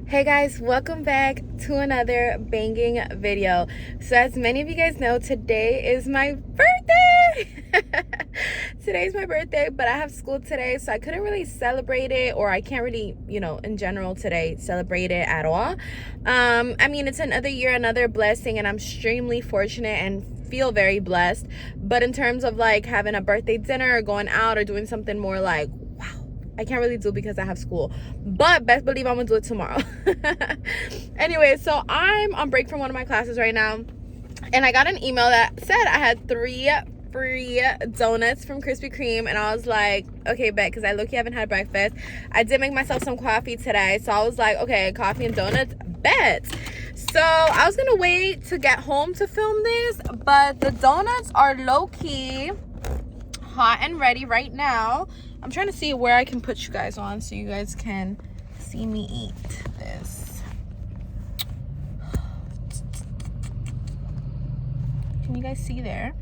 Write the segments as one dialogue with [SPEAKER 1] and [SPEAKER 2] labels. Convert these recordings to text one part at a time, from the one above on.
[SPEAKER 1] Hey guys, welcome back to another banging video. So as many of you guys know, today is my birthday. Today's my birthday, but I have school today, so I couldn't really celebrate it, or I can't really, in general today celebrate it at all. I mean, it's another year, another blessing, and I'm extremely fortunate and feel very blessed. But in terms of like having a birthday dinner or going out or doing something more like, I can't really do because I have school, but best believe I'm gonna do it tomorrow. Anyway, so I'm on break from one of my classes right now, and I got an email that said I had 3 free donuts from Krispy Kreme, and I was like, okay, bet, because I low-key haven't had breakfast. I did make myself some coffee today, so I was like, okay, coffee and donuts, bet. So I was gonna wait to get home to film this, but the donuts are low-key hot and ready right now. I'm trying to see where I can put you guys on so you guys can see me eat this. Can you guys see there?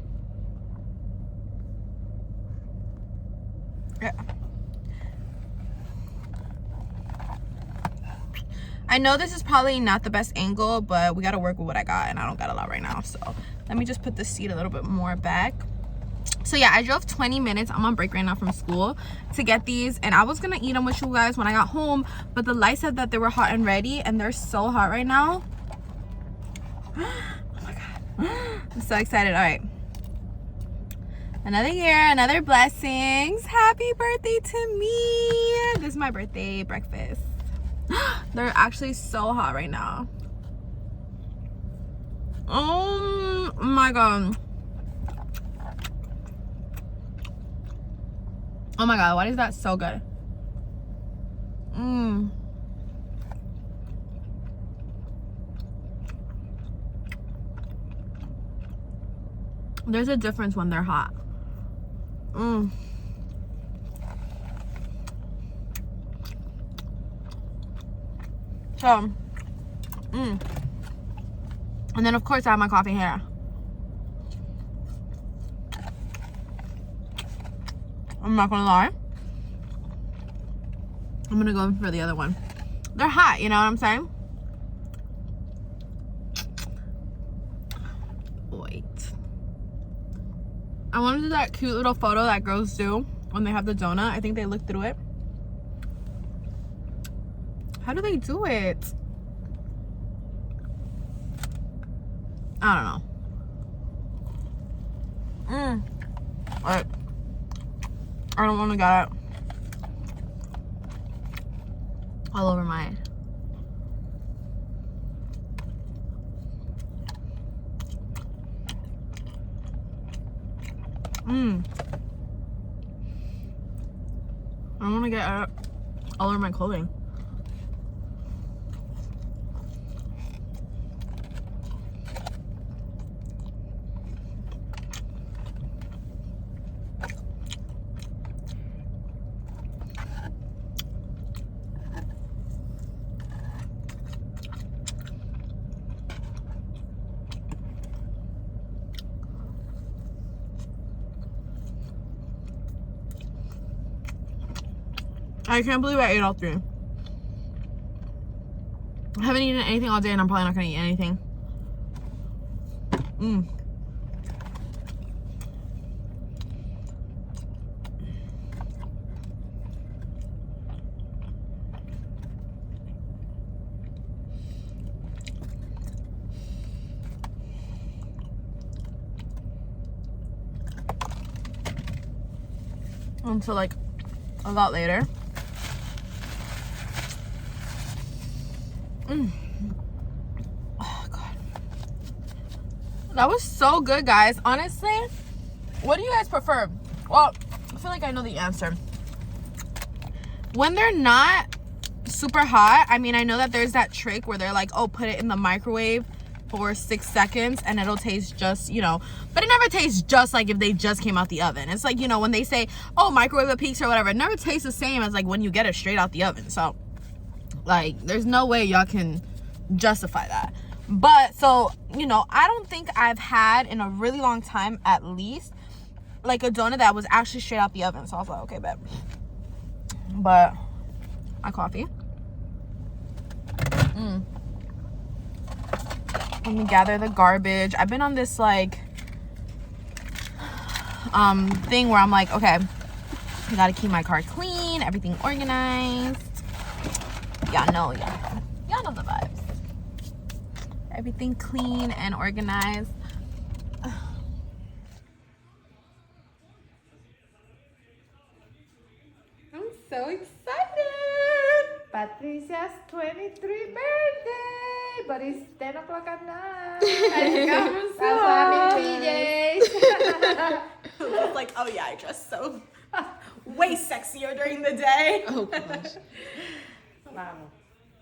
[SPEAKER 1] Yeah. I know this is probably not the best angle, but we gotta work with what I got, and I don't got a lot right now. So let me just put the seat a little bit more back. So yeah, I drove 20 minutes. I'm on break right now from school to get these, and I was gonna eat them with you guys when I got home, but the light said that they were hot and ready, and they're so hot right now. Oh my god, I'm so excited. All right, another year, another blessings. Happy birthday to me. This is my birthday breakfast. They're actually so hot right now. Oh my god. Oh my god, why is that so good? There's a difference when they're hot. So, and then of course I have my coffee here. I'm not gonna lie, I'm gonna go for the other one. They're hot, you know what I'm saying? Wait, I want to do that cute little photo that girls do when they have the donut. I think they look through it. How do they do it? I don't know. Alright, I don't want to get it all over mine. I don't want to get it all over my clothing. I can't believe I ate all 3. I haven't eaten anything all day, and I'm probably not gonna eat anything. Until like a lot later. Oh god, that was so good, guys. Honestly, what do you guys prefer? Well, I feel like I know the answer. When they're not super hot, I mean, I know that there's that trick where they're like, oh, put it in the microwave for 6 seconds and it'll taste just, but it never tastes just like if they just came out the oven. It's like, when they say, oh, microwave at peaks or whatever, it never tastes the same as like when you get it straight out the oven. So like, there's no way y'all can justify that. But so, I don't think I've had in a really long time, at least, like a donut that was actually straight out the oven. So I was like, okay, bet. But my coffee. Let me gather the garbage. I've been on this like thing where I'm like, okay, I gotta keep my car clean, everything organized. Y'all know the vibes. Everything clean and organized. I'm so excited.
[SPEAKER 2] Patricia's 23 birthday, but it's 10 o'clock at night.
[SPEAKER 1] That's
[SPEAKER 2] why I'm in PJs.
[SPEAKER 1] It's like, oh yeah, I dress so way sexier during the day. Oh gosh.
[SPEAKER 2] Vamos.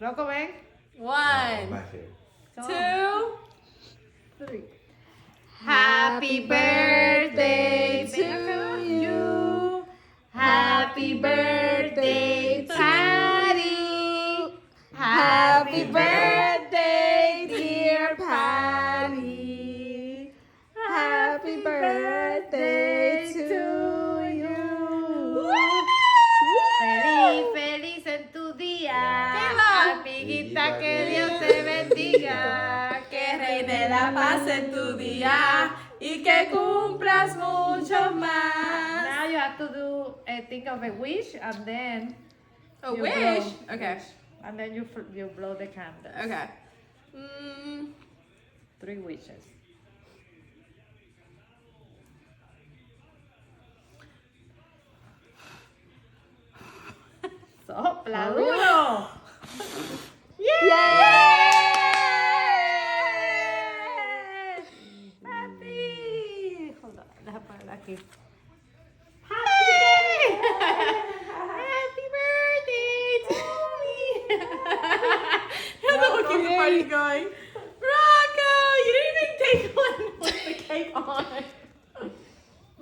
[SPEAKER 2] Loco, ven.
[SPEAKER 1] 1, 2, 3.
[SPEAKER 2] Happy birthday to you. Happy birthday, Patty. Happy birthday, dear Patty. Happy birthday to you. Feliz en tu día. Amiguita, que Dios te bendiga.
[SPEAKER 1] Que reine la paz en tu día y que cumplas mucho más.
[SPEAKER 2] Now you have to do think of a wish and then
[SPEAKER 1] A
[SPEAKER 2] you
[SPEAKER 1] wish?
[SPEAKER 2] blow.
[SPEAKER 1] Okay.
[SPEAKER 2] And then you blow the candle.
[SPEAKER 1] Okay.
[SPEAKER 2] 3 wishes. Sopla duro. Happy. Hold on, déjame ponerla aquí. Happy birthday to me.
[SPEAKER 1] How's the cookie party going? Rocco, you didn't even take one with the cake on.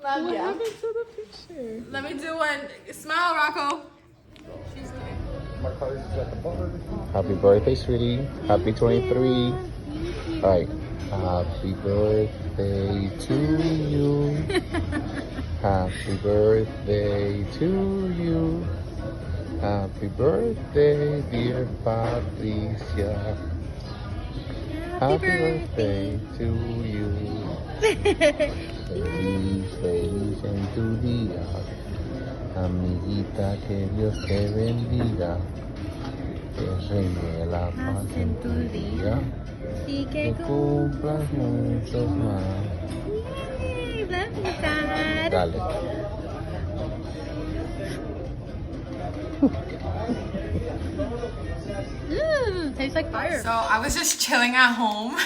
[SPEAKER 1] Love
[SPEAKER 3] What
[SPEAKER 1] ya.
[SPEAKER 3] happened to the picture?
[SPEAKER 1] Let me do one. Smile, Rocco.
[SPEAKER 3] Happy birthday, sweetie. Happy 23. All right. Happy birthday to you. Happy birthday to you. Happy birthday, dear Patricia. Happy birthday to you. Feliz en tu día. Amiguita, que Dios te bendiga. Que reine la paz en tu día.
[SPEAKER 2] Y
[SPEAKER 3] Que cumplas muchos más. Dale.
[SPEAKER 2] Tastes like fire.
[SPEAKER 1] So I was just chilling at home and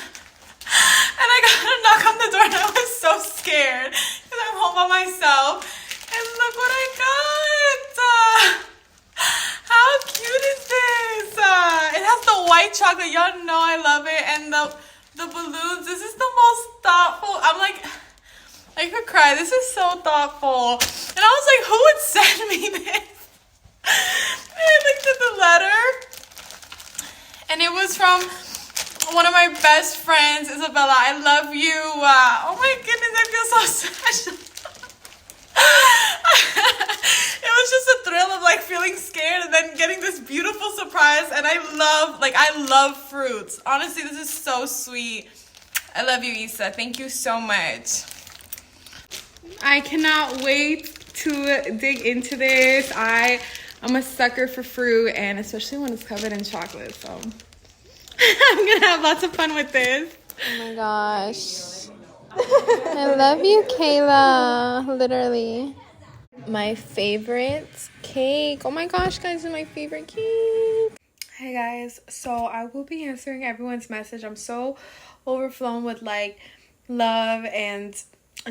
[SPEAKER 1] I got a knock on the door and I was so scared because I'm home by myself. And look what I got! How cute is this? It has the white chocolate. Y'all know I love it. And the balloons. This is the most thoughtful. I'm like, I could cry. This is so thoughtful. And I was like, who would send me this? And I looked at the letter. And it was from one of my best friends, Isabella. I love you. Oh my goodness, I feel so special. It was just a thrill of like feeling scared and then getting this beautiful surprise. And I love fruits. Honestly, this is so sweet. I love you, Isa. Thank you so much. I cannot wait to dig into this. I'm a sucker for fruit, and especially when it's covered in chocolate. So I'm gonna have lots of fun with this. Oh my gosh. I love you, Kayla. Literally. My favorite cake. Oh my gosh, guys, this is my favorite cake. Hey guys, so I will be answering everyone's message. I'm so overflown with like love and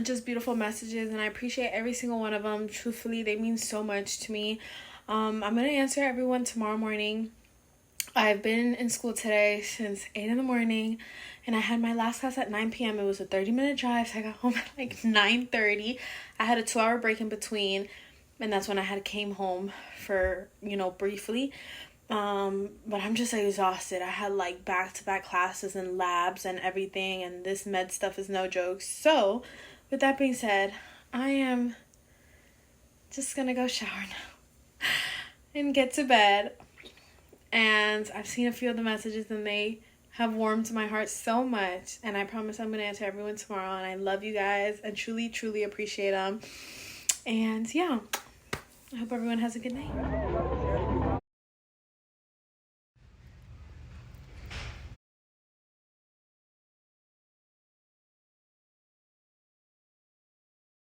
[SPEAKER 1] just beautiful messages, and I appreciate every single one of them. Truthfully, they mean so much to me. I'm gonna answer everyone tomorrow morning. I've been in school today since 8 in the morning, and I had my last class at 9 p.m. It was a 30-minute drive, so I got home at like 9:30. I had a 2-hour break in between, and that's when I came home for, briefly. But I'm just exhausted. I had like back-to-back classes and labs and everything, and this med stuff is no joke. So, with that being said, I am just gonna go shower now and get to bed. And I've seen a few of the messages and they have warmed my heart so much. And I promise I'm going to answer everyone tomorrow. And I love you guys and truly, truly appreciate them. And yeah, I hope everyone has a good night.